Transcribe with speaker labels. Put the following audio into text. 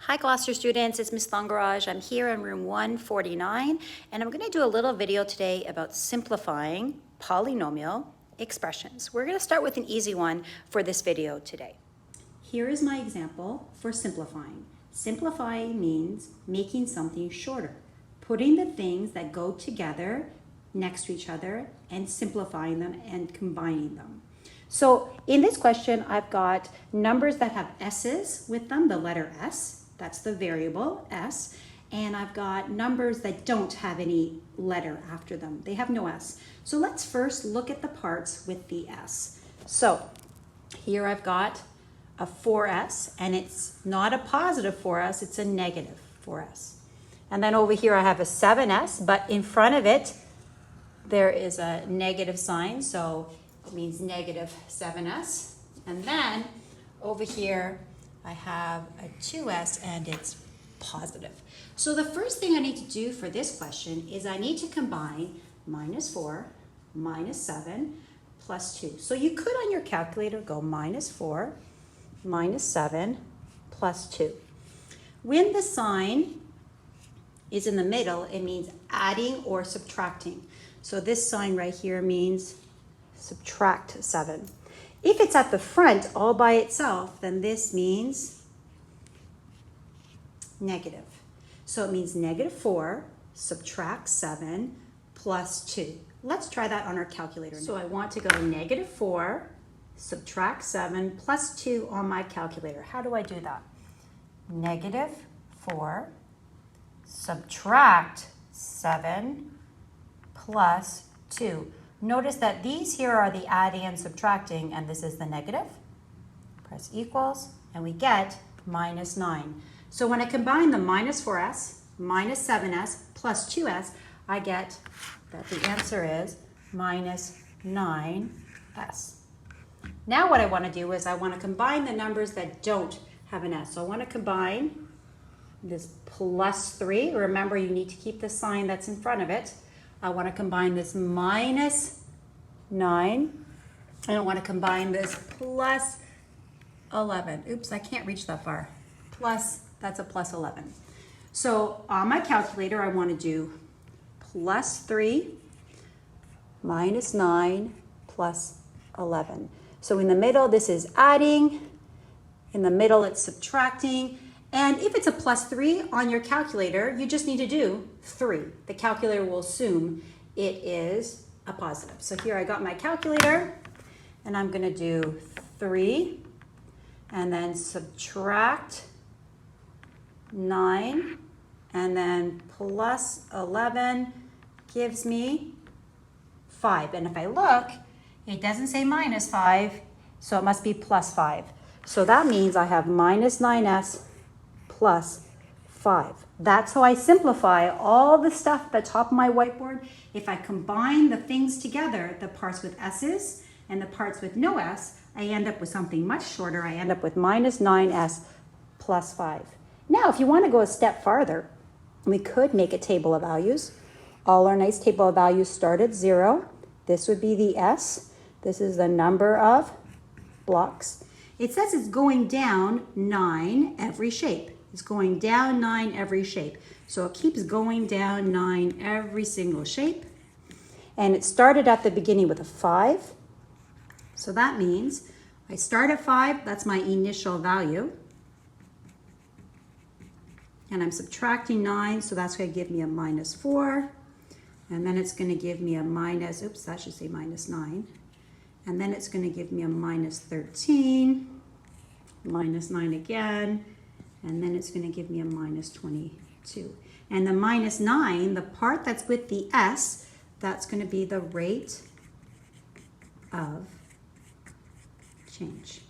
Speaker 1: Hi Gloucester students, it's Miss Thangaraj. I'm here in room 149 and I'm going to do a little video today about simplifying polynomial expressions. We're going to start with an easy one for this video today. Here is my example for simplifying. Simplifying means making something shorter, putting the things that go together next to each other and simplifying them and combining them. So in this question, I've got numbers that have s's with them, the letter s. That's the variable s. And I've got numbers that don't have any letter after them. They have no s. So let's first look at the parts with the s. So here I've got a 4s, and it's not a positive 4s, it's a negative 4s. And then over here I have a 7s, but in front of it, there is a negative sign, so it means negative 7s. And then over here, I have a 2s and it's positive. So the first thing I need to do for this question is I need to combine -4, -7, plus 2. So you could on your calculator go -4, -7, plus 2. When the sign is in the middle, it means adding or subtracting. So this sign right here means subtract 7. If it's at the front all by itself, then this means negative. So it means -4, subtract 7, plus 2. Let's try that on our calculator. So I want to go -4, subtract 7, plus 2 on my calculator. How do I do that? -4, subtract 7, plus 2. Notice that these here are the adding and subtracting, and this is the negative. Press equals, and we get -9. So when I combine the -4s, -7s, plus 2s, I get that the answer is -9s. Now what I want to do is I want to combine the numbers that don't have an s. So I want to combine this +3. Remember, you need to keep the sign that's in front of it. I want to combine this -9. I don't want to combine this +11. Oops, I can't reach that far. That's a +11. So on my calculator, I want to do +3 -9 plus 11. So in the middle, this is adding. In the middle, it's subtracting. And if it's a +3 on your calculator, you just need to do 3. The calculator will assume it is a positive. So here I got my calculator, and I'm going to do 3, and then subtract 9, and then plus 11 gives me 5. And if I look, it doesn't say -5, so it must be +5. So that means I have -9s plus 5. That's how I simplify all the stuff at the top of my whiteboard. If I combine the things together, the parts with s's and the parts with no s, I end up with something much shorter. I end up with -9s plus 5. Now, if you want to go a step farther, we could make a table of values. All our nice table of values start at 0. This would be the s. This is the number of blocks. It says it's going down 9 every shape. It's going down 9 every shape. So it keeps going down 9 every single shape. And it started at the beginning with a 5. So that means I start at 5, that's my initial value. And I'm subtracting 9, so that's going to give me a -4. And then it's going to give me a that should say -9. And then it's going to give me a -13, -9 again. And then it's going to give me a -22. And the -9, the part that's with the s, that's going to be the rate of change.